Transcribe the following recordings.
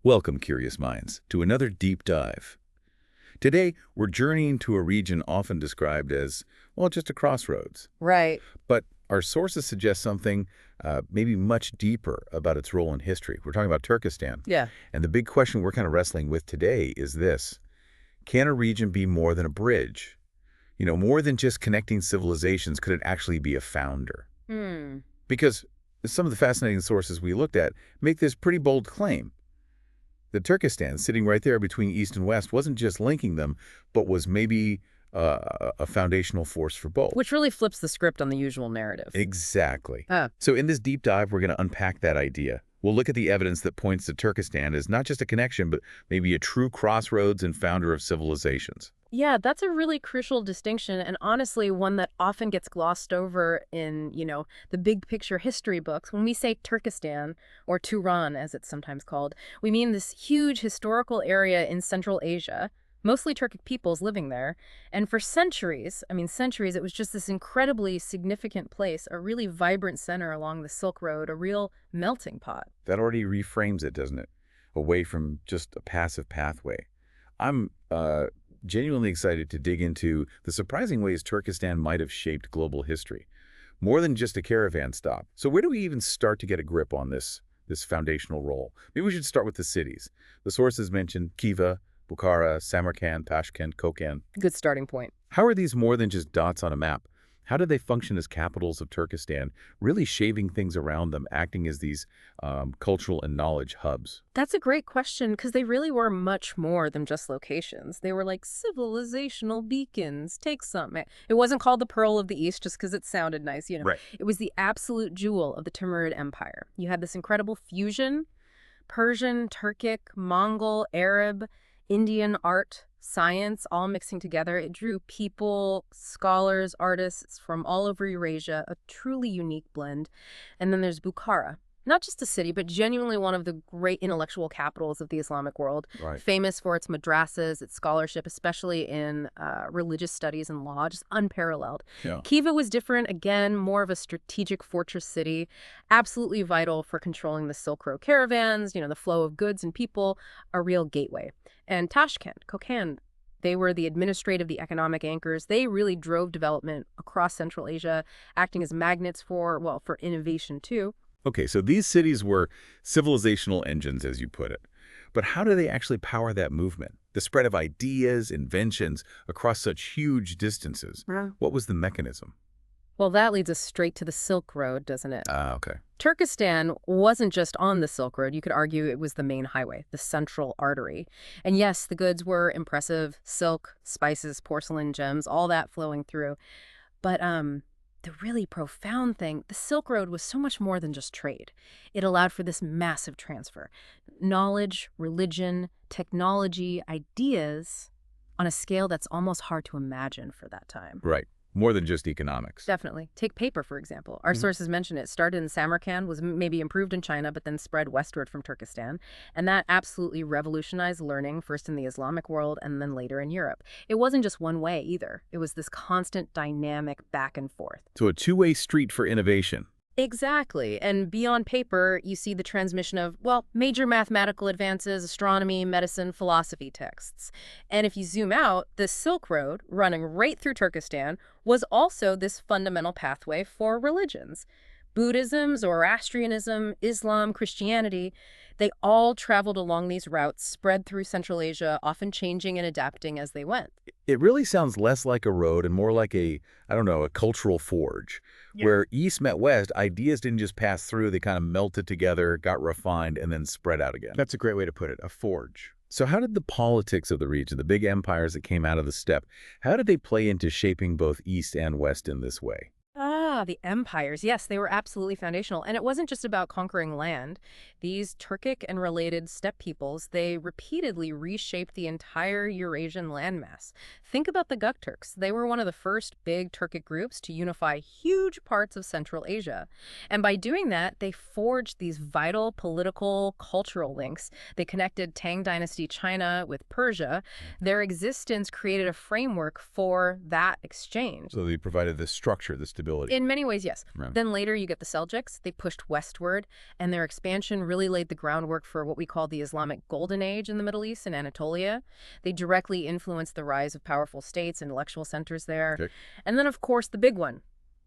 Welcome, curious minds, to another deep dive. Today, we're journeying to a region often described as, well, just a crossroads. Right. But our sources suggest something maybe much deeper about its role in history. We're talking about Turkestan. Yeah. And the big question we're kind of wrestling with today is this. Can a region be more than a bridge? More than just connecting civilizations, could it actually be a founder? Because some of the fascinating sources we looked at make this pretty bold claim. The Turkestan, sitting right there between East and West, wasn't just linking them, but was maybe a foundational force for both. Which really flips the script on the usual narrative. Exactly. Ah, So in this deep dive, we're going to unpack that idea. We'll look at the evidence that points to Turkestan as not just a connection, but maybe a true crossroads and founder of civilizations. yeah, that's a really crucial distinction, and honestly, one that often gets glossed over in, the big picture history books. When we say Turkestan, or Turan as it's sometimes called, we mean this huge historical area in Central Asia, mostly Turkic peoples living there. And for centuries, centuries, it was just this incredibly significant place, a really vibrant center along the Silk Road, a real melting pot. That already reframes it, doesn't it? Away from just a passive pathway. I'm genuinely excited to dig into the surprising ways Turkestan might have shaped global history, more than just a caravan stop. So where do we even start to get a grip on this foundational role? Maybe we should start with the cities. The sources mentioned Khiva, Bukhara, Samarkand, Tashkent, Kokand. Good starting point. How are these more than just dots on a map? How do they function as capitals of Turkestan, really shaping things around them, acting as these cultural and knowledge hubs? That's a great question because they really were much more than just locations. They were like civilizational beacons. Take some. It wasn't called the Pearl of the East just because it sounded nice. Right. It was the absolute jewel of the Timurid Empire. You had this incredible fusion, Persian, Turkic, Mongol, Arab, Indian art, science, all mixing together. It drew people, scholars, artists from all over Eurasia, a truly unique blend. And then there's Bukhara. Not just a city, but genuinely one of the great intellectual capitals of the Islamic world, Right. famous for its madrasas, its scholarship, especially in religious studies and law, just unparalleled. Yeah. Khiva was different, again, more of a strategic fortress city, absolutely vital for controlling the Silk Road caravans, the flow of goods and people, a real gateway. And Tashkent, Kokand, they were the administrative, the economic anchors. They really drove development across Central Asia, acting as magnets for innovation too. Okay, so these cities were civilizational engines, as you put it. But how do they actually power that movement? The spread of ideas, inventions across such huge distances. Yeah. What was the mechanism? Well, that leads us straight to the Silk Road, doesn't it? Okay. Turkestan wasn't just on the Silk Road. You could argue it was the main highway, the central artery. And yes, the goods were impressive: silk, spices, porcelain, gems, all that flowing through. But the really profound thing, the Silk Road was so much more than just trade. It allowed for this massive transfer. Knowledge, religion, technology, ideas on a scale that's almost hard to imagine for that time. Right. More than just economics. Definitely. Take paper, for example. Our sources mention it started in Samarkand, was maybe improved in China, but then spread westward from Turkestan. And that absolutely revolutionized learning, first in the Islamic world and then later in Europe. It wasn't just one way either. It was this constant dynamic back and forth. So a two-way street for innovation. Exactly. And beyond paper, you see the transmission of, major mathematical advances, astronomy, medicine, philosophy texts. And if you zoom out, the Silk Road, running right through Turkestan, was also this fundamental pathway for religions. Buddhism, Zoroastrianism, Islam, Christianity, they all traveled along these routes, spread through Central Asia, often changing and adapting as they went. It really sounds less like a road and more like a cultural forge. Yeah. Where East met West, ideas didn't just pass through, they kind of melted together, got refined, and then spread out again. That's a great way to put it, a forge. So how did the politics of the region, the big empires that came out of the steppe, how did they play into shaping both East and West in this way? The empires. Yes, they were absolutely foundational. And it wasn't just about conquering land. These Turkic and related steppe peoples, they repeatedly reshaped the entire Eurasian landmass. Think about the Gukturks. They were one of the first big Turkic groups to unify huge parts of Central Asia. And by doing that, they forged these vital political, cultural links. They connected Tang Dynasty China with Persia. Their existence created a framework for that exchange. So they provided the structure, the stability. In many ways, yes. Right. Then later you get the Seljuks. They pushed westward, and their expansion really laid the groundwork for what we call the Islamic Golden Age in the Middle East and Anatolia. They directly influenced the rise of powerful states, intellectual centers there. Okay. And then, of course, the big one,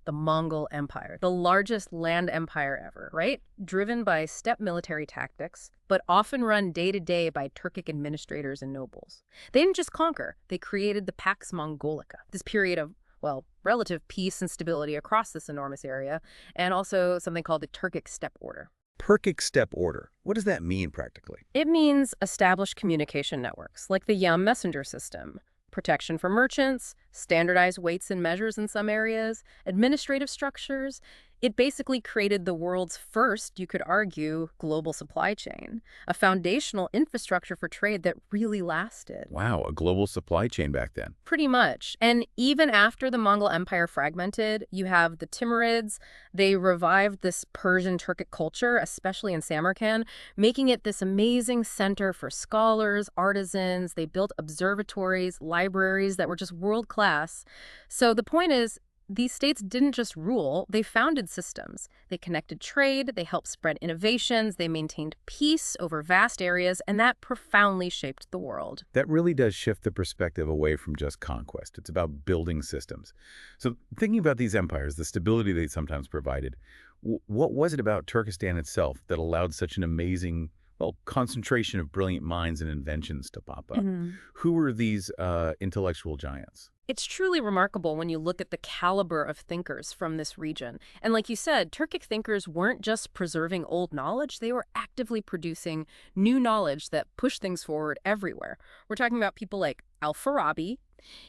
the Mongol Empire, the largest land empire ever, right? Driven by steppe military tactics, but often run day to day by Turkic administrators and nobles. They didn't just conquer, they created the Pax Mongolica, this period of, well, relative peace and stability across this enormous area, and also something called the Turkic steppe order. Turkic steppe order. What does that mean practically? It means established communication networks, like the Yam messenger system, protection for merchants, standardized weights and measures in some areas, administrative structures. It basically created the world's first, you could argue, global supply chain, a foundational infrastructure for trade that really lasted. Wow, a global supply chain back then. Pretty much. And even after the Mongol Empire fragmented, you have the Timurids. They revived this Persian Turkic culture, especially in Samarkand, making it this amazing center for scholars, artisans. They built observatories, libraries that were just world class. So the point is, these states didn't just rule, they founded systems. They connected trade, they helped spread innovations, they maintained peace over vast areas, and that profoundly shaped the world. That really does shift the perspective away from just conquest. It's about building systems. So thinking about these empires, the stability they sometimes provided, what was it about Turkestan itself that allowed such an amazing, well, concentration of brilliant minds and inventions to pop up? Who were these intellectual giants? It's truly remarkable when you look at the caliber of thinkers from this region. And like you said, Turkic thinkers weren't just preserving old knowledge, they were actively producing new knowledge that pushed things forward everywhere. We're talking about people like Al-Farabi.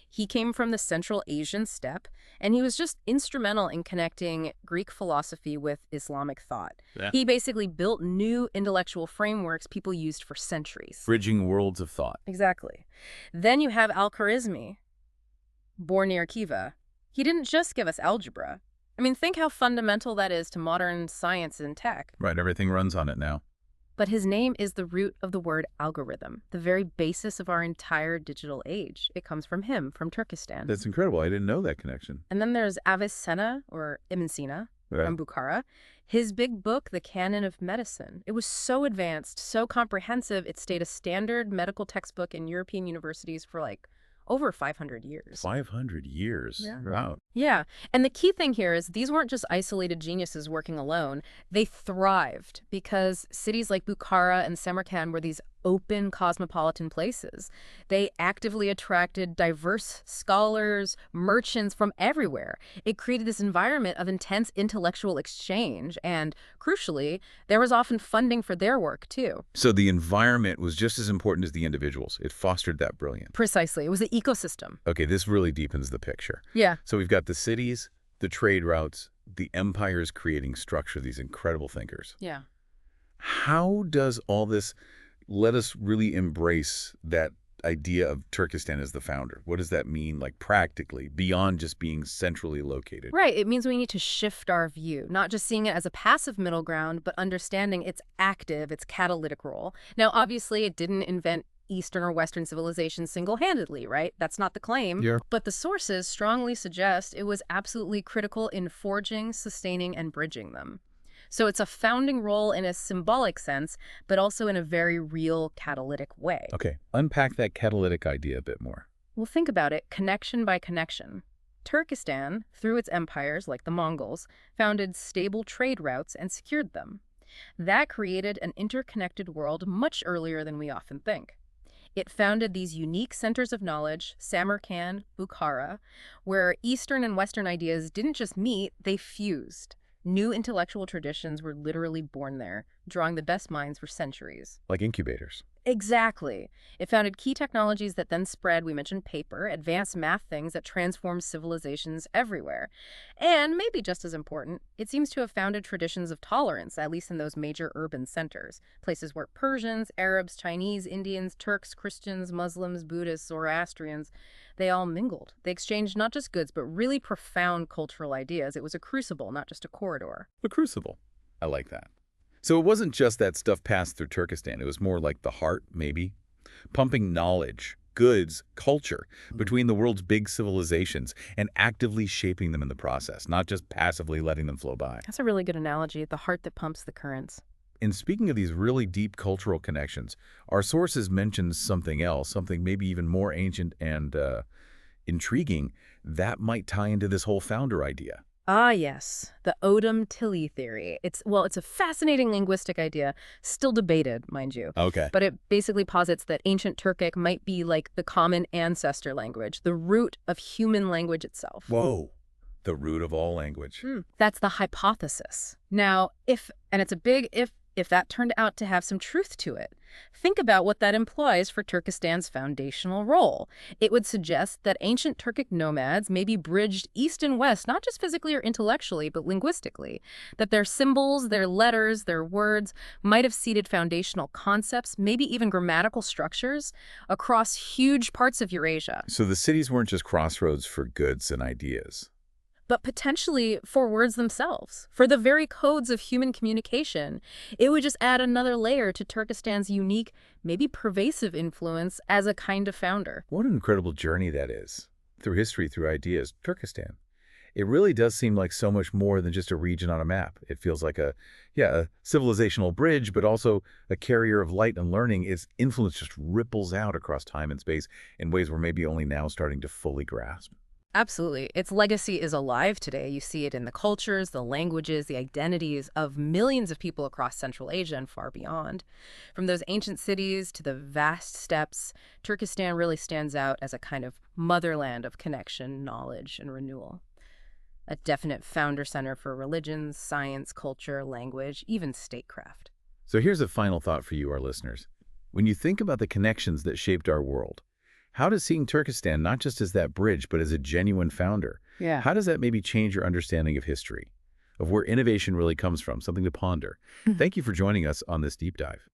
He came from the Central Asian steppe, and he was just instrumental in connecting Greek philosophy with Islamic thought. Yeah. He basically built new intellectual frameworks people used for centuries. Bridging worlds of thought. Exactly. Then you have Al-Khwarizmi, born near Khiva. He didn't just give us algebra. I mean, think how fundamental that is to modern science and tech. Right, everything runs on it now. But his name is the root of the word algorithm, the very basis of our entire digital age. It comes from him, from Turkestan. That's incredible. I didn't know that connection. And then there's Avicenna, or Ibn Sina, Yeah. from Bukhara. His big book, The Canon of Medicine, it was so advanced, so comprehensive, it stayed a standard medical textbook in European universities for like over 500 years. 500 years. Yeah. Wow. Yeah. And the key thing here is these weren't just isolated geniuses working alone. They thrived because cities like Bukhara and Samarkand were these open cosmopolitan places. They actively attracted diverse scholars, merchants from everywhere. It created this environment of intense intellectual exchange. And crucially, there was often funding for their work, too. So the environment was just as important as the individuals. It fostered that brilliance. Precisely. It was the ecosystem. Okay, this really deepens the picture. Yeah. So we've got the cities, the trade routes, the empires creating structure, these incredible thinkers. Yeah. How does all this let us really embrace that idea of Turkestan as the founder? What does that mean, like practically, beyond just being centrally located? Right. It means we need to shift our view, not just seeing it as a passive middle ground, but understanding its active, its catalytic role. Now, obviously, it didn't invent Eastern or Western civilization single-handedly, right? That's not the claim. Yeah. But the sources strongly suggest it was absolutely critical in forging, sustaining, and bridging them. So it's a founding role in a symbolic sense, but also in a very real catalytic way. Okay, unpack that catalytic idea a bit more. Well, think about it, connection by connection. Turkestan, through its empires like the Mongols, founded stable trade routes and secured them. That created an interconnected world much earlier than we often think. It founded these unique centers of knowledge, Samarkand, Bukhara, where Eastern and Western ideas didn't just meet, they fused. New intellectual traditions were literally born there, drawing the best minds for centuries. Like incubators. Exactly. It founded key technologies that then spread. We mentioned paper, advanced math things that transformed civilizations everywhere. And maybe just as important, it seems to have founded traditions of tolerance, at least in those major urban centers, places where Persians, Arabs, Chinese, Indians, Turks, Christians, Muslims, Buddhists, Zoroastrians, they all mingled. They exchanged not just goods, but really profound cultural ideas. It was a crucible, not just a corridor. The crucible. I like that. So it wasn't just that stuff passed through Turkestan. It was more like the heart, maybe, pumping knowledge goods culture between the world's big civilizations and actively shaping them in the process, not just passively letting them flow by. That's a really good analogy, the heart that pumps the currents. And speaking of these really deep cultural connections, our sources mention something else, something maybe even more ancient and intriguing that might tie into this whole founder idea. Ah, yes, the Odam-Tilly theory. It's a fascinating linguistic idea, still debated, mind you. Okay. But it basically posits that ancient Turkic might be like the common ancestor language, the root of human language itself. Whoa. The root of all language. That's the hypothesis. Now, and it's a big if that turned out to have some truth to it, think about what that implies for Turkistan's foundational role. It would suggest that ancient Turkic nomads maybe bridged east and west, not just physically or intellectually, but linguistically. That their symbols, their letters, their words might have seeded foundational concepts, maybe even grammatical structures, across huge parts of Eurasia. So the cities weren't just crossroads for goods and ideas. But potentially for words themselves, for the very codes of human communication. It would just add another layer to Turkistan's unique, maybe pervasive influence as a kind of founder. What an incredible journey that is. Through history, through ideas, Turkistan. It really does seem like so much more than just a region on a map. It feels like a civilizational bridge, but also a carrier of light and learning. Its influence just ripples out across time and space in ways we're maybe only now starting to fully grasp. Absolutely. Its legacy is alive today. You see it in the cultures, the languages, the identities of millions of people across Central Asia and far beyond. From those ancient cities to the vast steppes, Turkestan really stands out as a kind of motherland of connection, knowledge, and renewal. A definite founder center for religions, science, culture, language, even statecraft. So here's a final thought for you, our listeners. When you think about the connections that shaped our world, how does seeing Turkestan not just as that bridge, but as a genuine founder, how does that maybe change your understanding of history, of where innovation really comes from, something to ponder? Thank you for joining us on this deep dive.